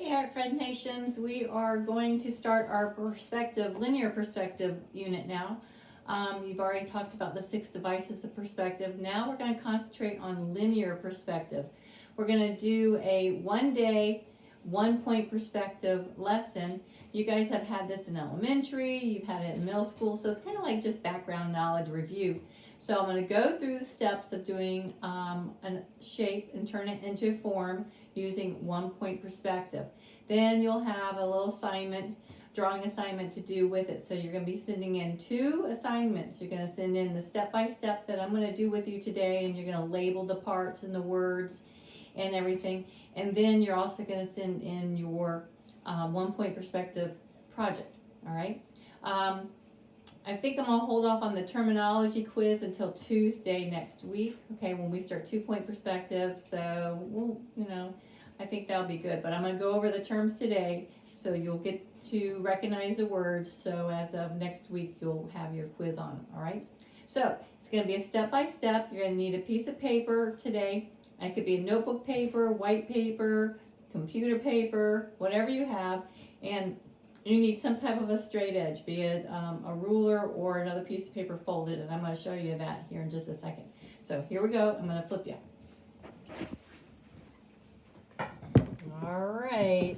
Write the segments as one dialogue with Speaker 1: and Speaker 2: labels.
Speaker 1: Okay, Art Friend Nations, we are going to start our linear perspective unit now. You've already talked about the 6 devices of perspective. Now we're going to concentrate on linear perspective. We're going to do a 1-day, 1-point perspective lesson. You guys have had this in elementary, you've had it in middle school, so it's kind of like just background knowledge review. So I'm going to go through the steps of doing a shape and turn it into a form using 1-point perspective. Then you'll have a little drawing assignment to do with it. So you're going to be sending in 2 assignments. You're going to send in the step-by-step that I'm going to do with you today, and you're going to label the parts and the words and everything. And then you're also going to send in your 1-point perspective project. All right. I think I'm going to hold off on the terminology quiz until Tuesday next week, okay, when we start 2-point perspective. So, we'll, I think that'll be good. But I'm going to go over the terms today so you'll get to recognize the words. So as of next week, you'll have your quiz on, all right? So it's going to be a step-by-step. You're going to need a piece of paper today. It could be a notebook paper, white paper, computer paper, whatever you have. And you need some type of a straight edge, be it a ruler or another piece of paper folded, and I'm going to show you that here in just a second. So here we go. I'm going to flip you. All right.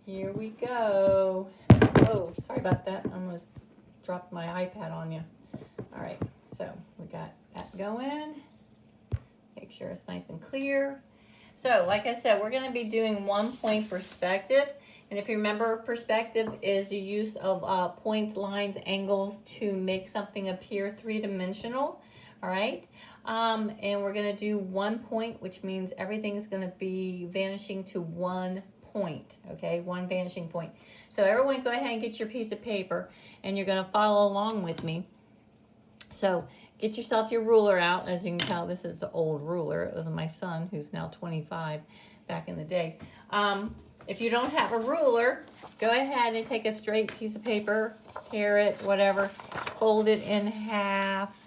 Speaker 1: Here we go. Oh, sorry about that. I almost dropped my iPad on you. All right. So we got that going. Make sure it's nice and clear. So like I said, we're going to be doing 1-point perspective. And if you remember, perspective is the use of points, lines, angles to make something appear 3-dimensional. All right. And we're going to do 1 point, which means everything is going to be vanishing to 1 point. Okay, 1 vanishing point. So everyone go ahead and get your piece of paper, and you're going to follow along with me. So get yourself your ruler out. As you can tell, this is an old ruler. It was my son, who's now 25, back in the day. If you don't have a ruler, go ahead and take a straight piece of paper, tear it, whatever, fold it in half,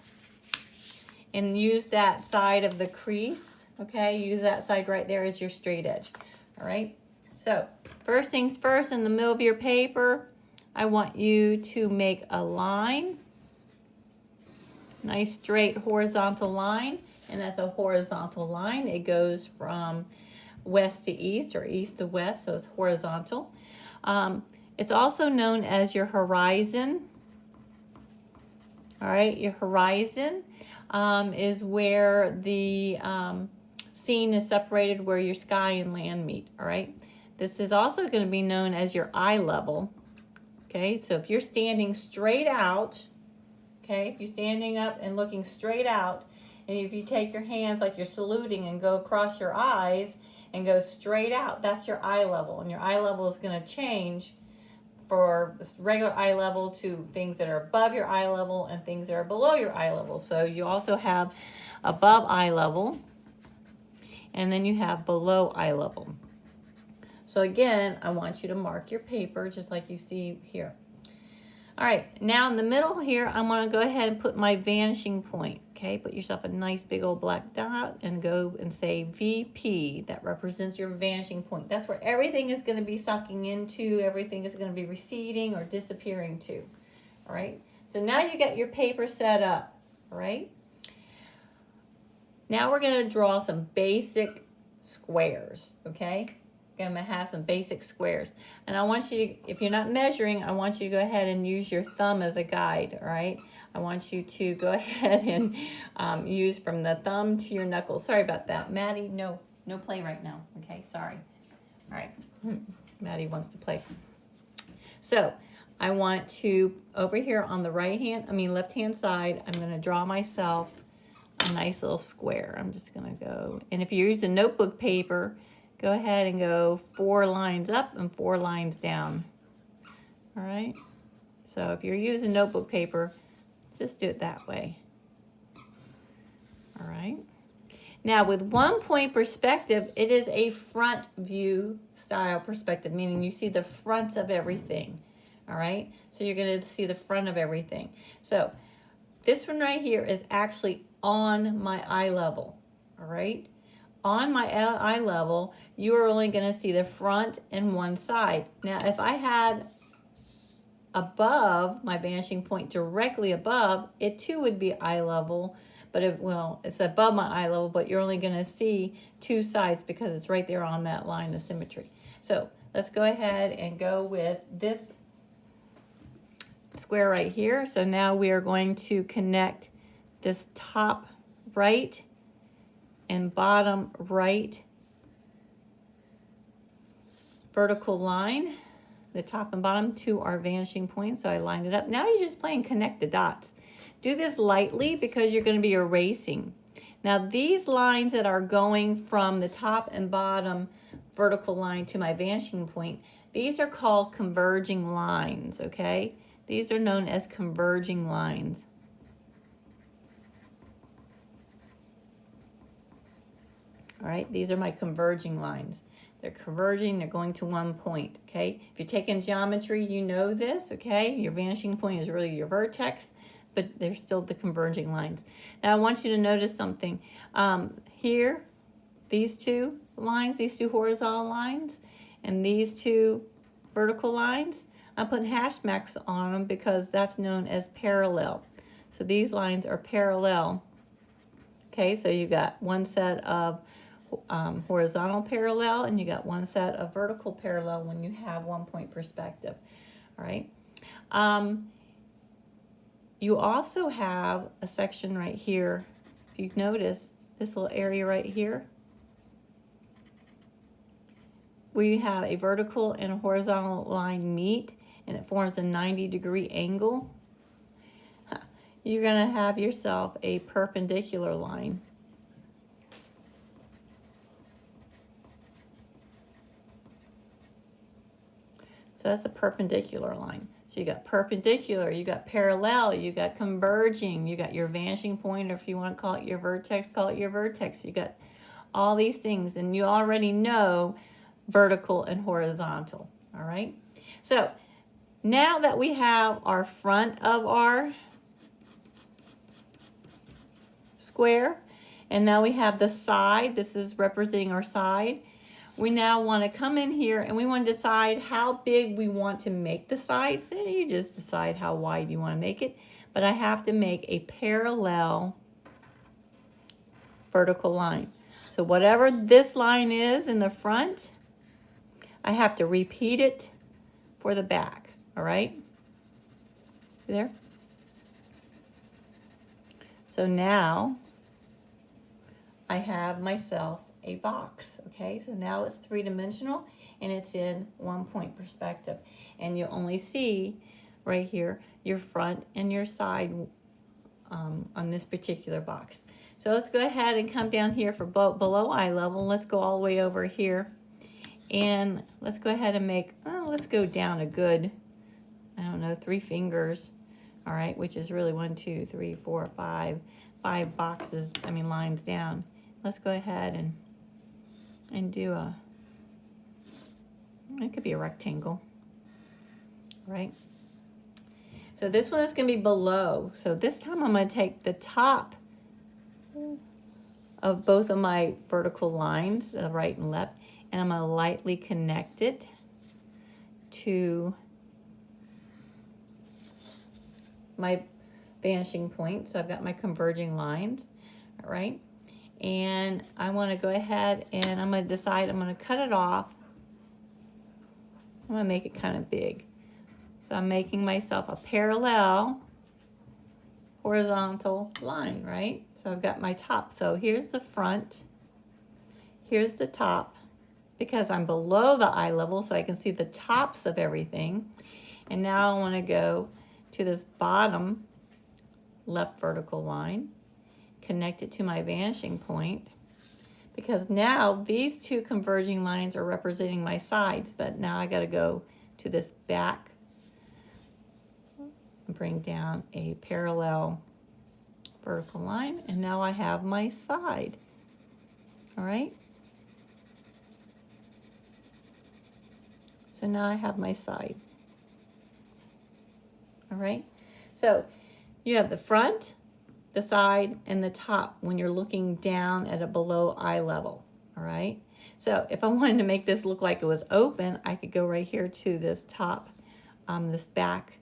Speaker 1: and use that side of the crease, okay? Use that side right there as your straight edge, all right? So first things first, in the middle of your paper, I want you to make a line, nice straight horizontal line, and that's a horizontal line. It goes from west to east or east to west, so it's horizontal. It's also known as your horizon. All right, your horizon is where the scene is separated, where your sky and land meet. All right, this is also going to be known as your eye level. Okay, so if you're standing straight out, okay, if you're standing up and looking straight out, and if you take your hands like you're saluting and go across your eyes and go straight out, that's your eye level. And your eye level is going to change for regular eye level to things that are above your eye level and things that are below your eye level. So you also have above eye level, and then you have below eye level. So again, I want you to mark your paper just like you see here. All right, now in the middle here, I'm going to go ahead and put my vanishing point. Okay, put yourself a nice big old black dot and go and say VP. That represents your vanishing point. That's where everything is going to be sucking into, everything is going to be receding or disappearing to. All right, so now you got your paper set up. All right, now we're going to draw some basic squares. Okay, I'm going to have some basic squares. And I want you to, if you're not measuring, I want you to go ahead and use your thumb as a guide, all right? I want you to go ahead and use from the thumb to your knuckles. Sorry about that. Maddie, no play right now, okay? Sorry. All right, Maddie wants to play. So I want to, over here on the left-hand side, I'm going to draw myself a nice little square. I'm just going to go, and if you use a notebook paper, go ahead and go 4 lines up and 4 lines down. All right. So if you're using notebook paper, just do it that way. All right. Now with 1-point perspective, it is a front view style perspective, meaning you see the front of everything. All right. So you're going to see the front of everything. So this one right here is actually on my eye level. All right. on my eye level, you are only going to see the front and one side. Now, if I had above my vanishing point, directly above, it too would be eye level. But if, well, it's above my eye level, but you're only going to see two sides because it's right there on that line of symmetry. So let's go ahead and go with this square right here. So now we are going to connect this top right and bottom right vertical line, the top and bottom, to our vanishing point. So I lined it up. Now you're just playing connect the dots. Do this lightly because you're going to be erasing. Now these lines that are going from the top and bottom vertical line to my vanishing point, these are called converging lines, okay? These are known as converging lines. All right, these are my converging lines. They're converging, they're going to one point, okay? If you're taking geometry, you know this, okay? Your vanishing point is really your vertex, but they're still the converging lines. Now I want you to notice something. Here, these two lines, these two horizontal lines, and these two vertical lines, I'm putting hash marks on them because that's known as parallel. So these lines are parallel. Okay, so you got one set of horizontal parallel and you got one set of vertical parallel when you have 1 point perspective. All right. You also have a section right here. If you notice this little area right here, we have a vertical and a horizontal line meet and it forms a 90-degree angle. You're going to have yourself a perpendicular line. So that's the perpendicular line. So you got perpendicular, you got parallel, you got converging, you got your vanishing point, or if you want to call it your vertex, call it your vertex. You got all these things, and you already know vertical and horizontal, all right? So now that we have our front of our square, and now we have the side, this is representing our side. We now want to come in here and we want to decide how big we want to make the sides. So you just decide how wide you want to make it. But I have to make a parallel vertical line. So whatever this line is in the front, I have to repeat it for the back. All right? See there? So now I have myself a box, okay? So now it's three-dimensional and it's in 1 point perspective. And you only see right here your front and your side on this particular box. So let's go ahead and come down here for below eye level. Let's go all the way over here. And let's go ahead and make, let's go down a good, 3 fingers, all right? Which is really 1, 2, 3, 4, 5 boxes, lines down. Let's go ahead and do it could be a rectangle, right? So this one is going to be below. So this time I'm going to take the top of both of my vertical lines, the right and left, and I'm going to lightly connect it to my vanishing point. So I've got my converging lines, all right? And I want to go ahead and I'm going to decide I'm going to cut it off. I'm going to make it kind of big. So I'm making myself a parallel horizontal line, right? So I've got my top. So here's the front. Here's the top because I'm below the eye level so I can see the tops of everything. And now I want to go to this bottom left vertical line. Connect it to my vanishing point because now these two converging lines are representing my sides, but now I got to go to this back and bring down a parallel vertical line, and now I have my side. All right, so now I have my side. All right, so you have the front, the side, and the top when you're looking down at a below eye level. all right? So if I wanted to make this look like it was open, I could go right here to this top, this back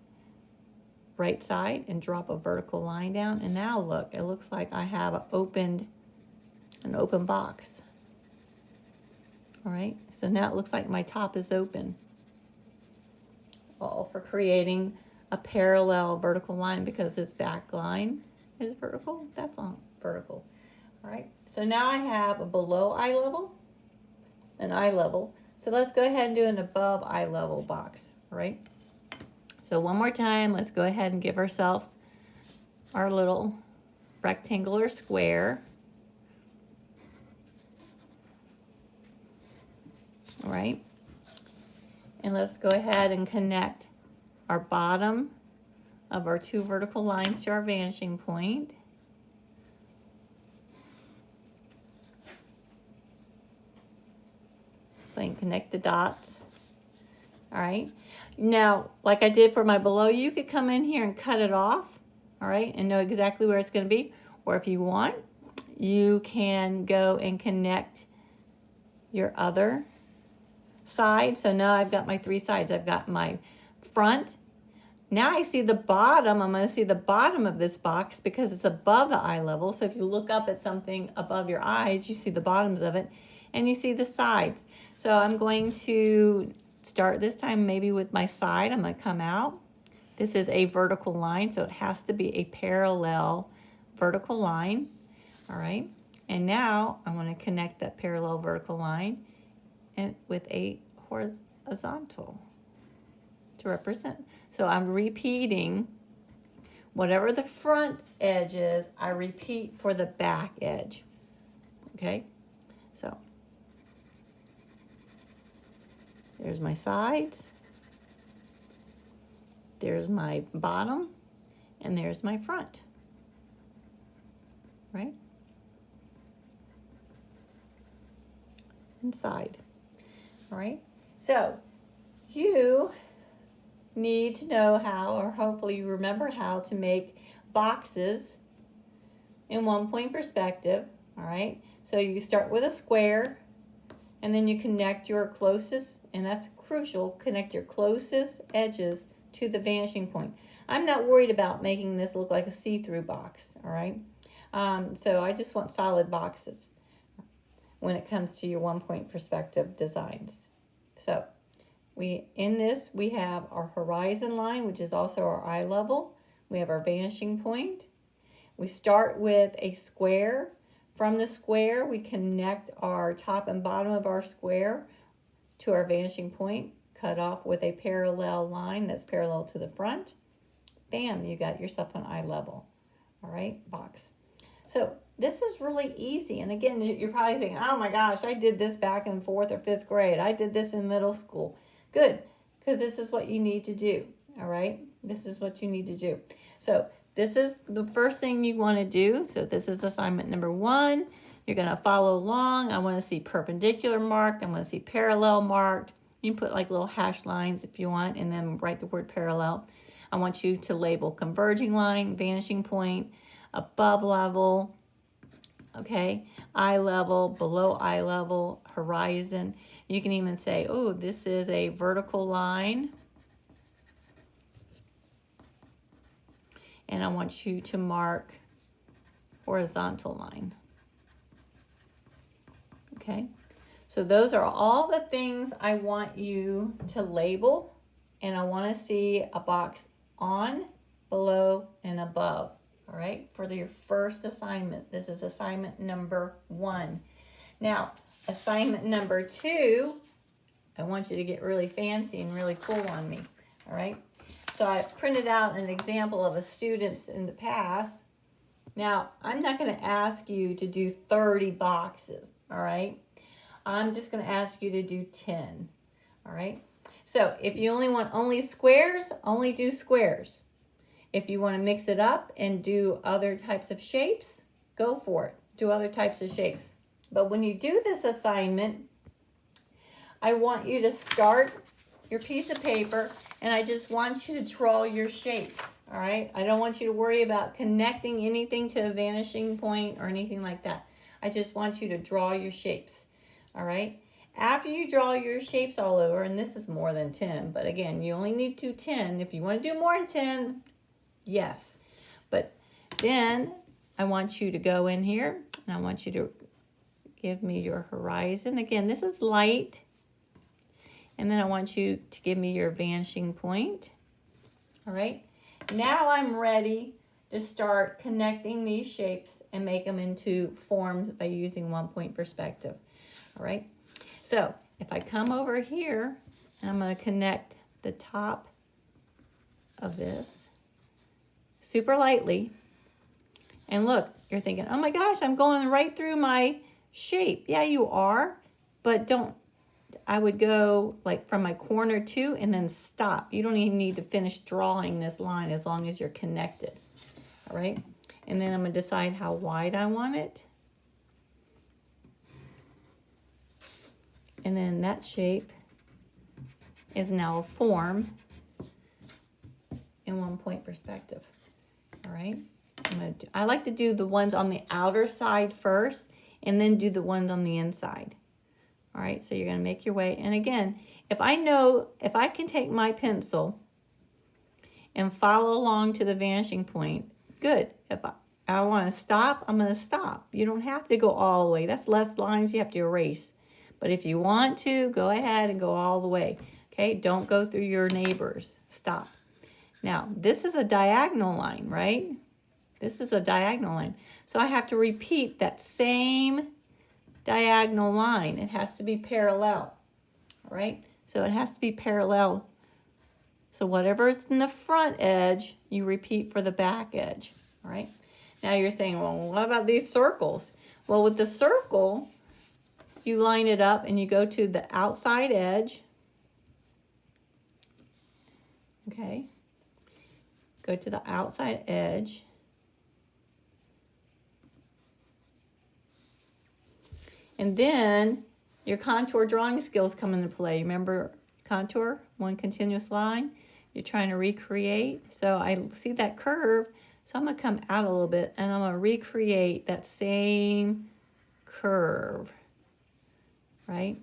Speaker 1: right side and drop a vertical line down. And now look, it looks like I have an open box. All right, so now it looks like my top is open. All for creating a parallel vertical line because this back line is vertical. That's not vertical. All right, so now I have a below eye level, an eye level. So let's go ahead and do an above eye level box, all right? So one more time, let's go ahead and give ourselves our little rectangular square. All right, and let's go ahead and connect our bottom of our two vertical lines to our vanishing point. And connect the dots. All right, now like I did for my below, you could come in here and cut it off, all right, and know exactly where it's going to be. Or if you want, you can go and connect your other side. So now I've got my three sides. I've got my front. Now I see the bottom. I'm going to see the bottom of this box because it's above the eye level. So if you look up at something above your eyes, you see the bottoms of it and you see the sides. So I'm going to start this time maybe with my side. I'm going to come out. This is a vertical line, so it has to be a parallel vertical line. All right. And now I want to connect that parallel vertical line and with a horizontal to represent. So I'm repeating whatever the front edge is, I repeat for the back edge. Okay, so there's my sides, there's my bottom, and there's my front, right? And side, all right? So you need to know how, or hopefully you remember how to make boxes in 1 point perspective, all right? So you start with a square, and then you connect your closest, and that's crucial, connect your closest edges to the vanishing point. I'm not worried about making this look like a see-through box, all right? So I just want solid boxes when it comes to your 1 point perspective designs. So in this, we have our horizon line, which is also our eye level. We have our vanishing point. We start with a square. From the square, we connect our top and bottom of our square to our vanishing point, cut off with a parallel line that's parallel to the front. Bam, you got yourself an eye level, all right, box. So this is really easy. And again, you're probably thinking, oh my gosh, I did this back in 4th or 5th grade. I did this in middle school. Good, because this is what you need to do, all right? This is what you need to do. So this is the first thing you want to do. So this is assignment number 1. You're going to follow along. I want to see perpendicular marked. I want to see parallel marked. You can put like little hash lines if you want, and then write the word parallel. I want you to label converging line, vanishing point, above level, okay, eye level, below eye level, horizon. You can even say, oh, this is a vertical line. And I want you to mark horizontal line. Okay, so those are all the things I want you to label, and I want to see a box on, below, and above. All right, for your first assignment. This is assignment number 1. Now, assignment number 2, I want you to get really fancy and really cool on me. All right, so I printed out an example of a student's in the past. Now, I'm not going to ask you to do 30 boxes, all right? I'm just going to ask you to do 10, all right? So if you only want squares, only do squares. If you want to mix it up and do other types of shapes, go for it. Do other types of shapes. But when you do this assignment, I want you to start your piece of paper, and I just want you to draw your shapes, all right? I don't want you to worry about connecting anything to a vanishing point or anything like that. I just want you to draw your shapes. All right. After you draw your shapes all over, and this is more than 10, but again, you only need to 10. If you want to do more than 10, yes. But then I want you to go in here, and I want you to give me your horizon. Again, this is light. And then I want you to give me your vanishing point. All right. Now I'm ready to start connecting these shapes and make them into forms by using 1-point perspective. All right. So if I come over here, I'm going to connect the top of this super lightly. And look, you're thinking, oh my gosh, I'm going right through my shape. Yeah, you are, but I would go like from my corner 2 and then stop. You don't even need to finish drawing this line as long as you're connected. All right. And then I'm going to decide how wide I want it. And then that shape is now a form in 1-point perspective. All right. I like to do the ones on the outer side first and then do the ones on the inside. All right. So you're going to make your way. And again, if I can take my pencil and follow along to the vanishing point, good. If I want to stop, I'm going to stop. You don't have to go all the way. That's less lines you have to erase. But if you want to, go ahead and go all the way. Okay, don't go through your neighbors. Stop. Now, this is a diagonal line, right? This is a diagonal line. So I have to repeat that same diagonal line. It has to be parallel, all right? So it has to be parallel. So whatever's in the front edge, you repeat for the back edge, all right? Now you're saying, well, what about these circles? Well, with the circle, you line it up and you go to the outside edge. Okay. Go to the outside edge. And then your contour drawing skills come into play. Remember contour, one continuous line. You're trying to recreate. So I see that curve. So I'm going to come out a little bit and I'm going to recreate that same curve. Right?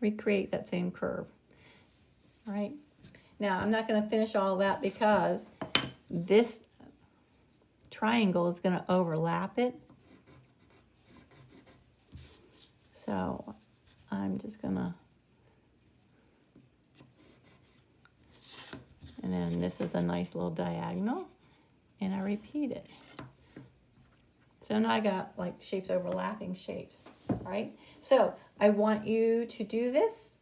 Speaker 1: Recreate that same curve. All right? Now, I'm not going to finish all that because this triangle is going to overlap it. So I'm just going to, and then this is a nice little diagonal, and I repeat it. So now I got like shapes overlapping shapes, right? So I want you to do this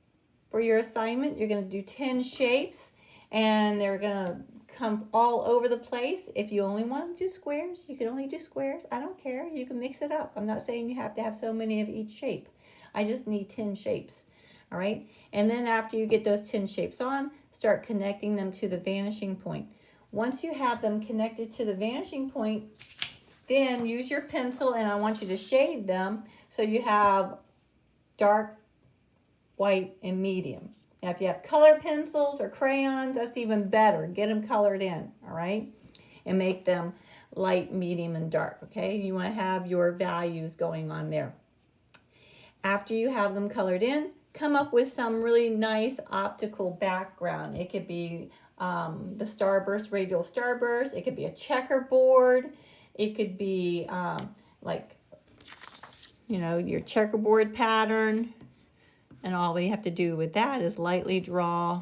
Speaker 1: for your assignment. You're going to do 10 shapes, and they're going to come all over the place. If you only want to do squares, you can only do squares. I don't care. You can mix it up. I'm not saying you have to have so many of each shape. I just need 10 shapes, all right? And then after you get those 10 shapes on, start connecting them to the vanishing point. Once you have them connected to the vanishing point, then use your pencil, and I want you to shade them so you have dark, white, and medium. Now, if you have color pencils or crayons, that's even better. Get them colored in, all right? And make them light, medium, and dark, okay? You want to have your values going on there. After you have them colored in, come up with some really nice optical background. It could be the starburst, radial starburst. It could be a checkerboard. It could be like, you know, your checkerboard pattern. And all you have to do with that is lightly draw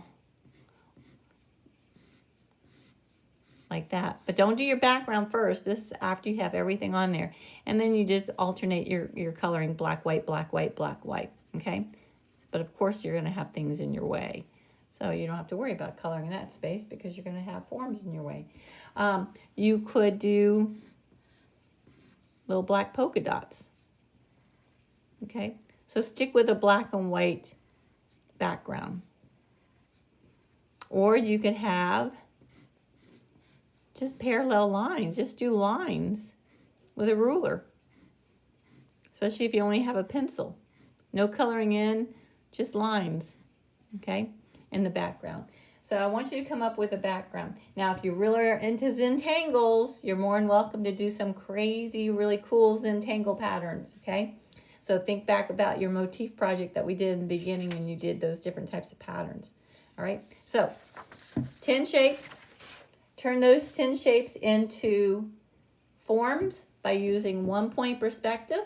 Speaker 1: like that. But don't do your background first. This is after you have everything on there. And then you just alternate your coloring, black, white, black, white, black, white, okay? But of course you're gonna have things in your way. So you don't have to worry about coloring that space because you're gonna have forms in your way. You could do little black polka dots, okay? So stick with a black and white background. Or you could have just parallel lines. Just do lines with a ruler, especially if you only have a pencil. No coloring in, just lines, okay, in the background. So I want you to come up with a background. Now, if you really are into Zentangles, you're more than welcome to do some crazy, really cool Zentangle patterns, okay? So think back about your motif project that we did in the beginning when you did those different types of patterns. All right, so 10 shapes. Turn those 10 shapes into forms by using 1-point perspective.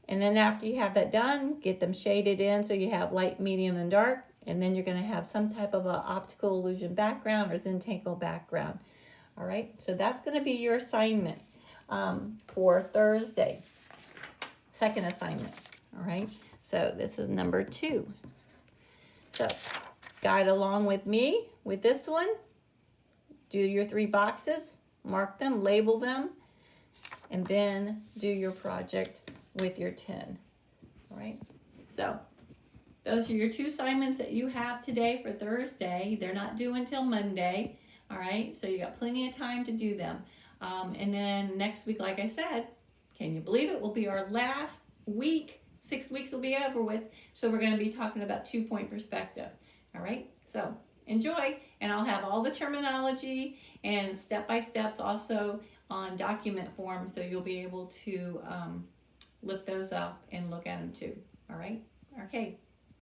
Speaker 1: And then after you have that done, get them shaded in so you have light, medium, and dark. And then you're going to have some type of an optical illusion background or Zentangle background. All right, so that's going to be your assignment for Thursday. Second assignment. All right, so this is number 2. So guide along with me with this one. Do your 3 boxes, mark them, label them, and then do your project with your 10. All right, so those are your 2 assignments that you have today for Thursday. They're not due until Monday. All right, so you got plenty of time to do them. And then next week, like I said, can you believe it, will be our last week. 6 weeks will be over with. So we're going to be talking about 2-point perspective. All right, so enjoy, and I'll have all the terminology and step-by-steps also on document form, so you'll be able to look those up and look at them too. All right, okay.